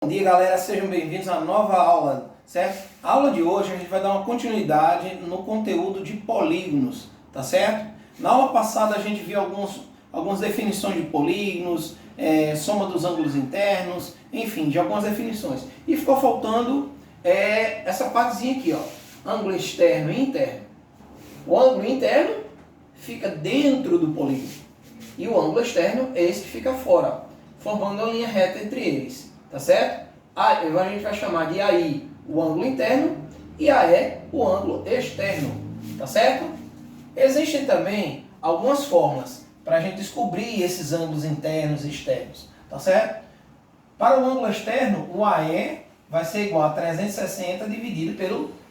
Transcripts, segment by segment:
Bom dia, galera, sejam bem-vindos à nova aula, certo? A aula de hoje a gente vai dar uma continuidade no conteúdo de polígonos, tá certo? Na aula passada a gente viu algumas definições de polígonos, soma dos ângulos internos, enfim, de algumas definições. E ficou faltando essa partezinha aqui, ó, ângulo externo e interno. O ângulo interno fica dentro do polígono e o ângulo externo é esse que fica fora, formando uma linha reta entre eles. Tá certo? A gente vai chamar de AI o ângulo interno e AE o ângulo externo. Tá certo? Existem também algumas formas para a gente descobrir esses ângulos internos e externos. Tá certo? Para o ângulo externo, o AE vai ser igual a 360 dividido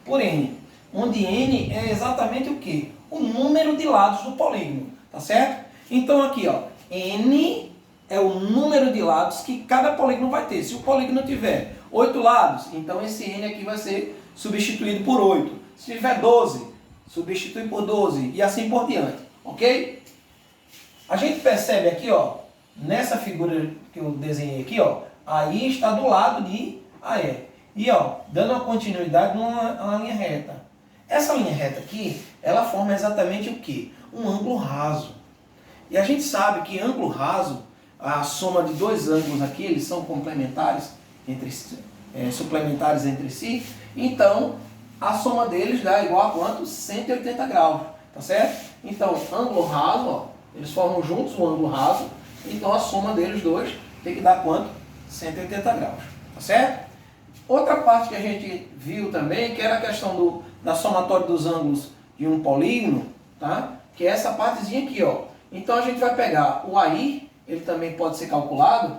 por N. Onde N é exatamente o quê? O número de lados do polígono. Tá certo? Então aqui, ó, N é o número de lados que cada polígono vai ter. Se o polígono tiver 8 lados, então esse N aqui vai ser substituído por 8. Se tiver 12, substitui por 12 e assim por diante, ok? A gente percebe aqui, ó, nessa figura que eu desenhei aqui, ó, aí está do lado de AE. E ó, dando uma continuidade numa linha reta. Essa linha reta aqui, ela forma exatamente o quê? Um ângulo raso. E a gente sabe que ângulo raso, a soma de dois ângulos aqui, eles são complementares, suplementares entre si, então a soma deles dá igual a quanto? 180 graus, tá certo? Então, ângulo raso, ó, eles formam juntos o ângulo raso, então a soma deles dois tem que dar quanto? 180 graus, tá certo? Outra parte que a gente viu também, que era a questão da somatória dos ângulos de um polígono, tá? Que é essa partezinha aqui, ó. Então a gente vai pegar o AI, ele também pode ser calculado,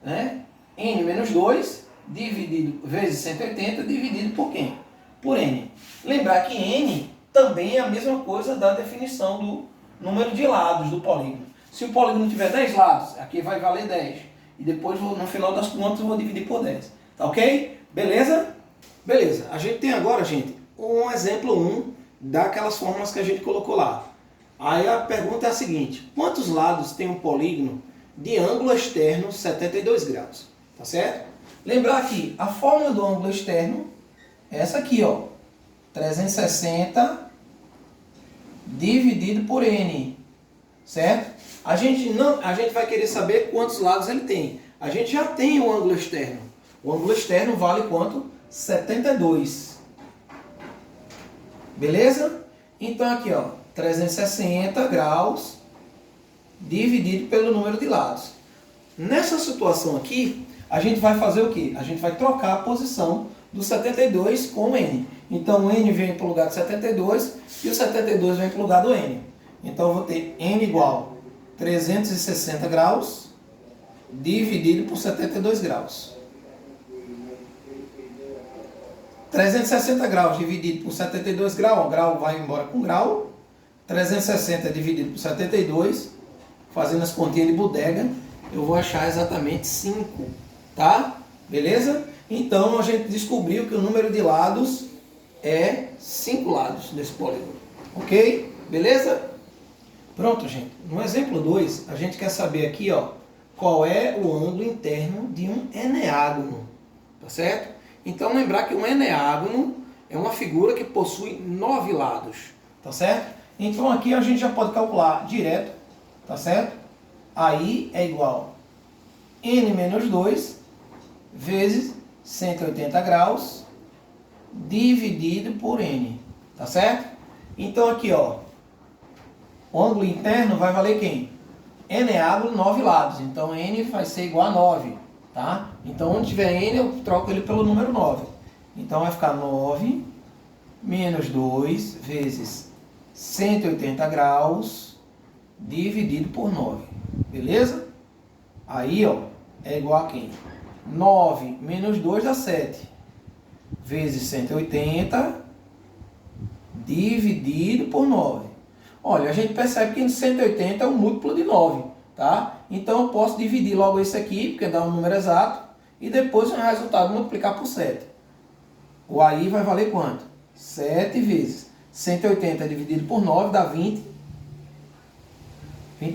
né? N menos 2 dividido vezes 180 dividido por quem? Por N. Lembrar que N também é a mesma coisa da definição do número de lados do polígono. Se o polígono tiver 10 lados, aqui vai valer 10. E depois, no final das contas, eu vou dividir por 10. Tá ok? Beleza? Beleza. A gente tem agora, gente, um exemplo 1 daquelas fórmulas que a gente colocou lá. Aí a pergunta é a seguinte: quantos lados tem um polígono de ângulo externo 72 graus? Tá certo? Lembrar que a fórmula do ângulo externo é essa aqui, ó. 360 dividido por N. Certo? A gente vai querer saber quantos lados ele tem. A gente já tem o ângulo externo. O ângulo externo vale quanto? 72. Beleza? Então aqui, ó, 360 graus dividido pelo número de lados. Nessa situação aqui, a gente vai fazer o quê? A gente vai trocar a posição do 72 com o N. Então o N vem para o lugar do 72 e o 72 vem para o lugar do N. Então eu vou ter N igual 360 graus dividido por 72 graus. 360 graus dividido por 72 graus, o grau vai embora com grau. 360 dividido por 72, fazendo as continhas de bodega, eu vou achar exatamente 5, tá? Beleza? Então a gente descobriu que o número de lados é 5 lados desse polígono, ok? Beleza? Pronto, gente. No exemplo 2, a gente quer saber aqui, ó, qual é o ângulo interno de um eneágono, tá certo? Então lembrar que um eneágono é uma figura que possui 9 lados, tá certo? Então aqui a gente já pode calcular direto, tá certo? Aí é igual a N menos 2 vezes 180 graus dividido por N, tá certo? Então aqui, ó, o ângulo interno vai valer quem? Eneágono, 9 lados, então N vai ser igual a 9, tá? Então onde tiver N eu troco ele pelo número 9. Então vai ficar 9 menos 2 vezes 180 graus dividido por 9, beleza? Aí, ó, é igual a quem? 9 menos 2 dá 7, vezes 180 dividido por 9. Olha, a gente percebe que 180 é um múltiplo de 9, tá? Então eu posso dividir logo esse aqui, porque dá um número exato, e depois o resultado multiplicar por 7. O AI vai valer quanto? 7 vezes 180 dividido por 9 dá 20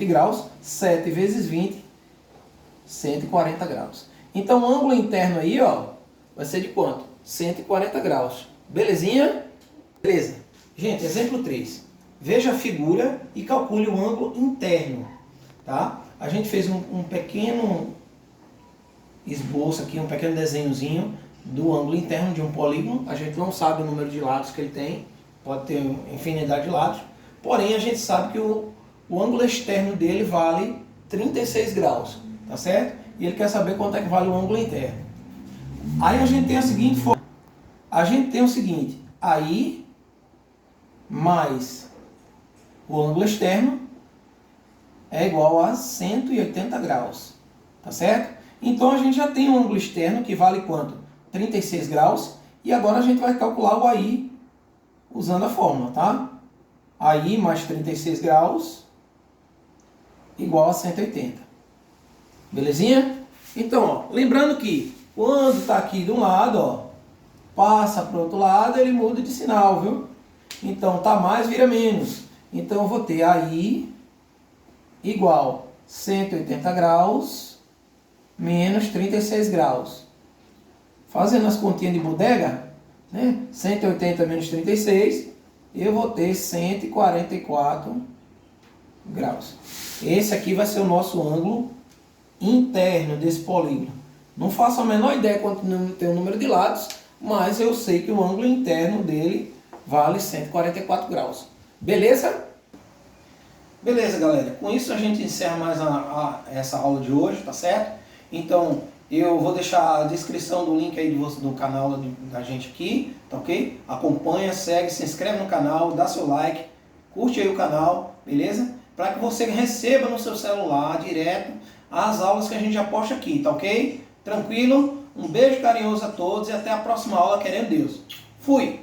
graus. 7 vezes 20, 140 graus. Então o ângulo interno aí, ó, vai ser de quanto? 140 graus. Belezinha? Beleza. Gente, exemplo 3. Veja a figura e calcule o ângulo interno, tá? A gente fez um pequeno esboço aqui, um pequeno desenhozinho do ângulo interno de um polígono. A gente não sabe o número de lados que ele tem, pode ter infinidade de lados, porém a gente sabe que o ângulo externo dele vale 36 graus, tá certo? E ele quer saber quanto é que vale o ângulo interno. Aí a gente tem a seguinte forma. A gente tem o seguinte, aí mais o ângulo externo é igual a 180 graus, tá certo? Então a gente já tem um ângulo externo que vale quanto? 36 graus, e agora a gente vai calcular o AI usando a fórmula, tá? AI mais 36 graus igual a 180. Belezinha? Então, ó, lembrando que quando está aqui de um lado, ó, passa para o outro lado, ele muda de sinal, viu? Então, tá mais, vira menos. Então, eu vou ter AI igual 180 graus menos 36 graus. Fazendo as continhas de bodega, né? 180 menos 36, eu vou ter 144 graus. Esse aqui vai ser o nosso ângulo interno desse polígono. Não faço a menor ideia quanto tem o número de lados, mas eu sei que o ângulo interno dele vale 144 graus. Beleza? Beleza, galera. Com isso a gente encerra mais essa aula de hoje, tá certo? Então, eu vou deixar a descrição do link aí do canal da gente aqui, tá ok? Acompanha, segue, se inscreve no canal, dá seu like, curte aí o canal, beleza? Para que você receba no seu celular direto as aulas que a gente já posta aqui, tá ok? Tranquilo? Um beijo carinhoso a todos e até a próxima aula, querendo Deus. Fui!